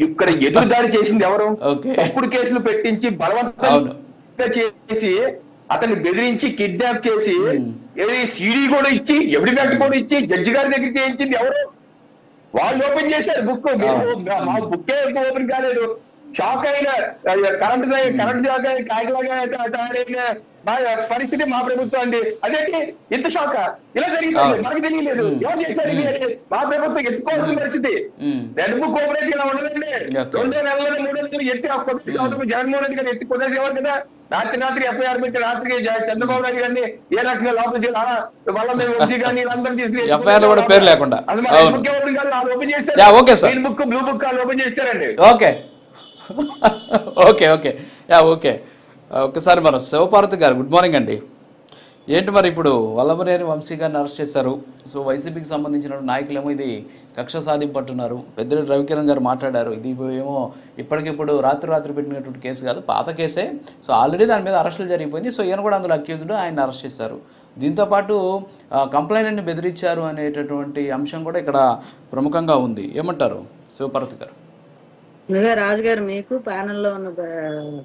ఇక్కడ ఎదురుదాడి చేసింది ఎవరు? ఓకే. తప్పుడు కేసులు పెట్టించి అవును. బలవంతంగా చేసి అతన్ని బెదిరించి కిడ్నాప్ చేసి ఏది సీడీ కూడా ఇచ్చి ఎవిడిమెంట్ కూడా ఇచ్చి జడ్జి గారి దగ్గరికి చేయించింది ఎవరు? వాళ్ళు ఓపెన్ చేశారు బుక్. మా బుక్కే ఓపెన్ కాలేదు. షాక్ అయిన కరెంట్ షాక్ అయిన కాయలాగా తయారైన పరిస్థితి మా ప్రభుత్వం అండి. అదేంటి ఇంత షాక్ ఇలా జరిగింది మనకు తెలియలేదు. ఎవరు చేశారు ఇది అని మా ప్రభుత్వం ఎత్తుకోవాల్సిన పరిస్థితి. రెడ్ బుక్ ఓపెన్ ఇలా ఉండదండి. 2 నెలలు 3 నెలలు ఎత్తి ఆ కొద్ది జగన్మోహన్ రెడ్డి గారు ఎత్తి కొట్టేసేవారు కదా. రాత్రి ఎఫ్ఐఆర్ పెట్టి రాత్రికి చంద్రబాబు నాయుడు గారిని ఏ రకంగా లోపల వాళ్ళ వంశీ గారిని వీళ్ళందరూ ఎఫ్ఐఆర్ కూడా పేరు లేకుండా ఓపెన్ చేశారు. Okay sir. Green book blue book వాళ్ళు ఓపెన్ చేశారండి. Okay okay okay okay. ఒకసారి మన శివపార్వతి గారు గుడ్ మార్నింగ్ అండి. ఏంటి మరి ఇప్పుడు వల్లభనేని వంశీ గారిని అరెస్ట్ చేశారు. సో వైసీపీకి సంబంధించిన నాయకులేమో ఇది కక్ష సాధింపు అంటున్నారు. పెద్దిరెడ్డి రవికిరణ్ గారు మాట్లాడారు. ఇది ఏమో ఇప్పటికిప్పుడు రాత్రి పెట్టినటువంటి కేసు కాదు, పాత కేసే. సో ఆల్రెడీ దాని మీద అరెస్టులు జరిగిపోయింది. సో ఈయన కూడా అందులో అక్యూజ్డ్, ఆయన అరెస్ట్ చేశారు. దీంతోపాటు కంప్లైంట్ని బెదిరించారు అనేటటువంటి అంశం కూడా ఇక్కడ ప్రముఖంగా ఉంది. ఏమంటారు శివపార్వతి గారు? ముందుగా రాజుగారు మీకు ప్యానెల్లో ఉన్న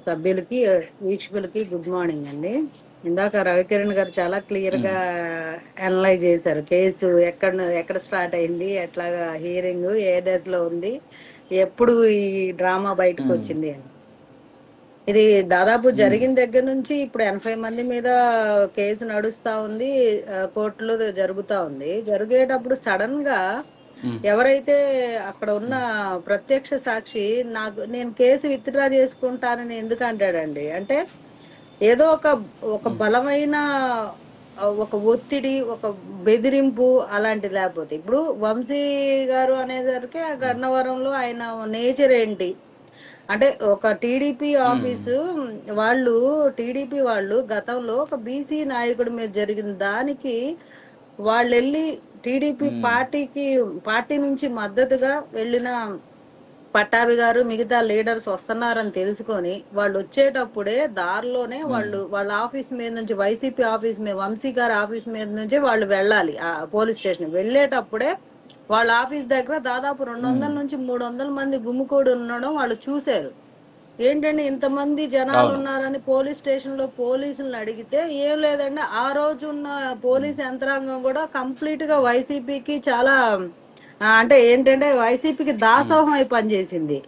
సభ్యులకి వీక్షకులకి గుడ్ మార్నింగ్ అండి. ఇందాక రవికిరణ్ గారు చాలా క్లియర్ గా అనలైజ్ చేశారు. కేసు ఎక్కడ స్టార్ట్ అయింది, ఎట్లాగా హియరింగ్ ఏ దశలో ఉంది, ఎప్పుడు ఈ డ్రామా బయటకు వచ్చింది అని. ఇది దాదాపు జరిగిన దగ్గర నుంచి ఇప్పుడు 80 మంది మీద కేసు నడుస్తా ఉంది, కోర్టులో జరుగుతా ఉంది. జరిగేటప్పుడు సడన్ గా ఎవరైతే అక్కడ ఉన్న ప్రత్యక్ష సాక్షి నేను కేసు విత్డ్రా చేసుకుంటానని ఎందుకు అంటాడండి? అంటే ఏదో ఒక బలమైన ఒక ఒత్తిడి, ఒక బెదిరింపు అలాంటి. లేకపోతే ఇప్పుడు వంశీ గారు అనేసరికి ఆ గన్నవరంలో ఆయన నేచర్ ఏంటి అంటే ఒక టీడీపీ ఆఫీసు టీడీపీ వాళ్ళు గతంలో ఒక బీసీ నాయకుడి మీద జరిగిన దానికి వాళ్ళు వెళ్ళి టీడీపీ పార్టీ నుంచి మద్దతుగా వెళ్ళిన పట్టాభి గారు మిగతా లీడర్స్ వస్తున్నారని తెలుసుకొని వాళ్ళు వచ్చేటప్పుడే దారిలోనే వాళ్ళ ఆఫీస్ మీద నుంచి, వైసీపీ ఆఫీస్ మీద, వంశీ గారి ఆఫీస్ మీద నుంచి వాళ్ళు వెళ్ళాలి ఆ పోలీస్ స్టేషన్. వెళ్ళేటప్పుడే వాళ్ళ ఆఫీస్ దగ్గర దాదాపు 200 నుంచి 300 మంది గుమ్ముకూడి ఉండడం వాళ్ళు చూశారు. ఏంటంటే ఇంతమంది జనాలు ఉన్నారని పోలీస్ స్టేషన్ లో పోలీసులను అడిగితే ఏం లేదండి, ఆ రోజు ఉన్న పోలీస్ యంత్రాంగం కూడా కంప్లీట్ గా వైసీపీకి చాలా అంటే ఏంటంటే వైసీపీకి దాసోహం అయి పనిచేసింది.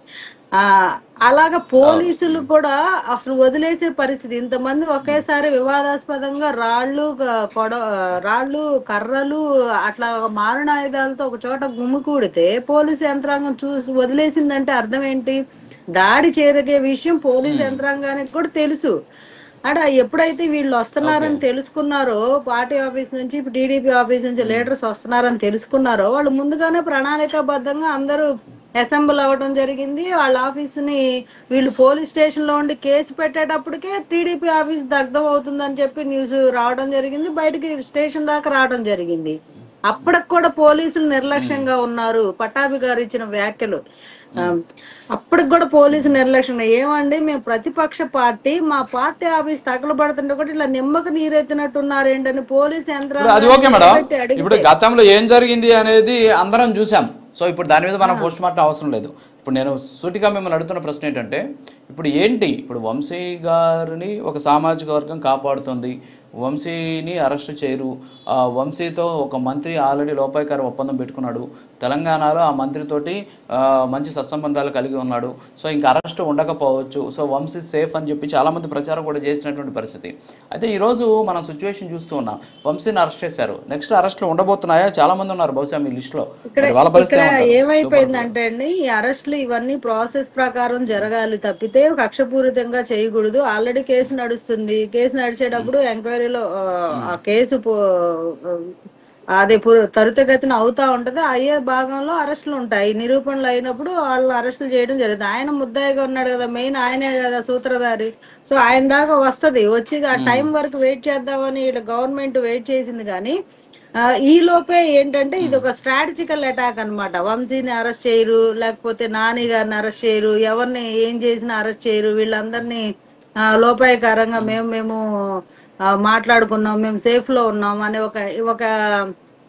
అలాగా పోలీసులు కూడా అసలు వదిలేసే పరిస్థితి. ఇంతమంది ఒకేసారి వివాదాస్పదంగా రాళ్ళు, కర్రలు అట్లా మారణాయుధాలతో ఒక చోట గుమ్మికూడితే పోలీసు యంత్రాంగం చూసి వదిలేసిందంటే అర్థం ఏంటి? దాడి జరిగే విషయం పోలీసు యంత్రాంగానికి కూడా తెలుసు. అంటే ఎప్పుడైతే వీళ్ళు వస్తున్నారని తెలుసుకున్నారో, పార్టీ ఆఫీస్ నుంచి టీడీపీ ఆఫీస్ నుంచి లీడర్స్ వస్తున్నారని తెలుసుకున్నారో, వాళ్ళు ముందుగానే ప్రణాళికాబద్ధంగా అందరూ అసెంబ్ల్ అవ్వడం జరిగింది. వాళ్ళ ఆఫీసుని వీళ్ళు పోలీస్ స్టేషన్ లో ఉండి కేసు పెట్టేటప్పటికే టీడీపీ ఆఫీస్ దగ్ధం అవుతుందని చెప్పి న్యూస్ రావడం జరిగింది, బయటకి స్టేషన్ దాకా రావడం జరిగింది. అప్పటికి కూడా పోలీసులు నిర్లక్ష్యంగా ఉన్నారు. పట్టాభి గారు ఇచ్చిన వ్యాఖ్యలు అప్పటికి కూడా పోలీసు నిర్లక్ష్యం. ఏమండి మేము ప్రతిపక్ష పార్టీ, మా పార్టీ ఆఫీస్ తగలబడుతుంటే కూడా ఇలా నిమ్మకు నీరెత్తినట్టున్నారు ఏంటని పోలీసు యంత్రాంగం. ఇప్పుడు గతంలో ఏం జరిగింది అనేది అందరం చూసాం. సో ఇప్పుడు దాని మీద మనం పోస్ట్ మార్టం అవసరం లేదు. ఇప్పుడు నేను సూటిగా మిమ్మల్ని అడుగుతున్న ప్రశ్న ఏంటంటే, ఇప్పుడు ఏంటి, ఇప్పుడు వంశీ గారిని ఒక సామాజిక వర్గం కాపాడుతుంది, వంశీని అరెస్ట్ చేయరు, వంశీతో ఒక మంత్రి ఆల్రెడీ లోపాయకార ఒప్పందం పెట్టుకున్నాడు, తెలంగాణలో ఆ మంత్రితోటి మంచి సత్సంబంధాలు కలిగి ఉన్నాడు, సో ఇంకా అరెస్ట్ ఉండకపోవచ్చు, సో వంశీ సేఫ్ అని చెప్పి చాలామంది ప్రచారం కూడా చేసినటువంటి పరిస్థితి. అయితే ఈరోజు మనం సిచ్యువేషన్ చూస్తూ ఉన్నాం, వంశీని అరెస్ట్ చేశారు, నెక్స్ట్ అరెస్ట్లు ఉండబోతున్నాయా? చాలా మంది ఉన్నారు బహుశా మీ లిస్ట్ లో. ఏమైపోయిందంటే అండి, ఈ అరెస్టులు ఇవన్నీ ప్రాసెస్ ప్రకారం జరగాలి తప్పితే కక్షపూరితంగా చేయకూడదు. ఆల్రెడీ కేసు నడుస్తుంది. కేసు నడిచేటప్పుడు ఎంక్వైరీలో ఆ కేసు అది త్వరితగతిన అవుతా ఉంటది. అయ్యే భాగంలో అరెస్టులు ఉంటాయి. నిరూపణలు అయినప్పుడు వాళ్ళు అరెస్టులు చేయడం జరుగుతుంది. ఆయన ముద్దాయిగా ఉన్నాడు కదా, మెయిన్ ఆయనే కదా సూత్రధారి. సో ఆయన దాకా వస్తది, వచ్చి ఆ టైం వరకు వెయిట్ చేద్దామని గవర్నమెంట్ వెయిట్ చేసింది. కానీ ఈ లోపే ఏంటంటే ఇది ఒక స్ట్రాటజికల్ అటాక్ అన్నమాట. వంశీని అరెస్ట్ చేయరు, లేకపోతే నాని గారిని అరెస్ట్ చేయరు, ఎవరిని ఏం చేసినా అరెస్ట్ చేయరు, వీళ్ళందరినీ లోపాయకారంగా మేము మాట్లాడుకున్నాం, మేము సేఫ్ లో ఉన్నాం అనే ఒక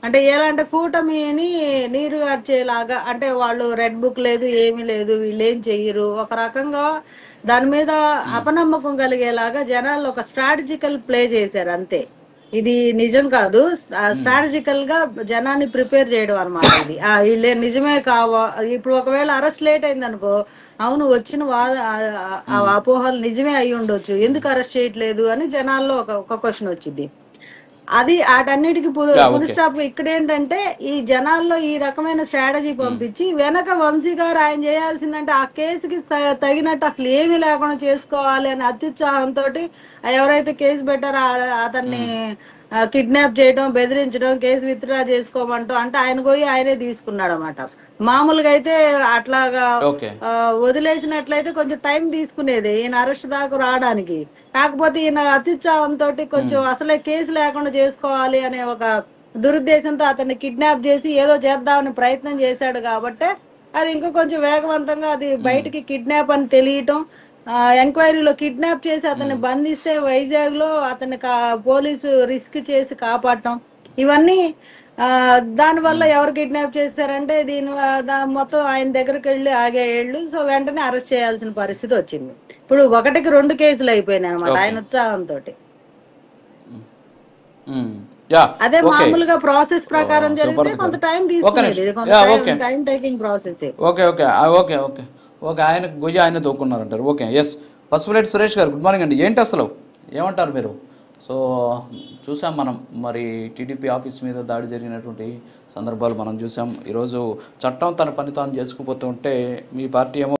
అంటే ఎలా అంటే కూటమిని నీరు గార్చేలాగా, అంటే వాళ్ళు రెడ్ బుక్ లేదు ఏమీ లేదు వీళ్ళు ఏం చెయ్యరు ఒక రకంగా దాని మీద అపనమ్మకం కలిగేలాగా జనాలు ఒక స్ట్రాటజికల్ ప్లే చేశారు అంతే. ఇది నిజం కాదు, స్ట్రాటజికల్ గా జనాన్ని ప్రిపేర్ చేయడం అనమాట ఇది. వీళ్ళే నిజమే ఇప్పుడు ఒకవేళ అరెస్ట్ లేట్ అయింది అనుకో, అవును వచ్చిన ఆ అపోహలు నిజమే అయి ఉండొచ్చు, ఎందుకు అరెస్ట్ చేయట్లేదు అని జనాల్లో ఒక క్వశ్చన్ వచ్చింది. అది వాటన్నిటికి పులి స్టాప్. ఇక్కడ ఏంటంటే ఈ జనాల్లో ఈ రకమైన స్ట్రాటజీ పంపించి వెనక వంశీ గారు ఆయన చేయాల్సిందంటే ఆ కేసుకి తగినట్టు అసలు ఏమీ లేకుండా చేసుకోవాలి అని అత్యుత్సాహంతో ఎవరైతే కేసు పెట్టారో అతన్ని కిడ్నాప్ చేయడం, బెదిరించడం, కేసు విత్డ్రా చేసుకోమంటాం, అంటే ఆయన పోయి ఆయనే తీసుకున్నాడు అనమాట. మామూలుగా అయితే అట్లాగా వదిలేసినట్లయితే కొంచెం టైం తీసుకునేది ఈయన అరెస్ట్ దాకా రావడానికి. కాకపోతే ఈయన అత్యుత్సాహంతో కొంచెం అసలే కేసు లేకుండా చేసుకోవాలి అనే ఒక దురుద్దేశంతో అతన్ని కిడ్నాప్ చేసి ఏదో చేద్దామని ప్రయత్నం చేశాడు కాబట్టి అది ఇంకా కొంచెం వేగవంతంగా అది బయటికి కిడ్నాప్ అని తెలియటం, ఎంక్వైరీలో కిడ్నాప్ చేసి అతన్ని బంధిస్తే వైజాగ్ లో అతన్ని పోలీసు రిస్క్ చేసి కాపాడటం, ఇవన్నీ దానివల్ల ఎవరు కిడ్నాప్ చేశారంటే మొత్తం ఆయన దగ్గరికి వెళ్ళి ఆగేళ్ళు. సో వెంటనే అరెస్ట్ చేయాల్సిన పరిస్థితి వచ్చింది. ఇప్పుడు 1కి 2 కేసులు అయిపోయినాయి అనమాట ఆయన ఉత్సాహంతో. అదే మామూలుగా ప్రాసెస్ ప్రకారం జరిగితే కొంత టైం తీసుకునేది, కొంత టైం టేకింగ్ ప్రాసెస్. ఓకే ఆయనకు గొయ్యి ఆయన దూకున్నారంటారు. Okay, yes. పసుపులేటి సురేష్ గారు గుడ్ మార్నింగ్ అండి. ఏంటి అసలు ఏమంటారు మీరు? సో చూసాం మనం, మరి టీడీపీ ఆఫీస్ మీద దాడి జరిగినటువంటి సందర్భాలు మనం చూసాం. ఈరోజు చట్టం తన పని తాను చేసుకుపోతూ ఉంటే మీ పార్టీ ఏమో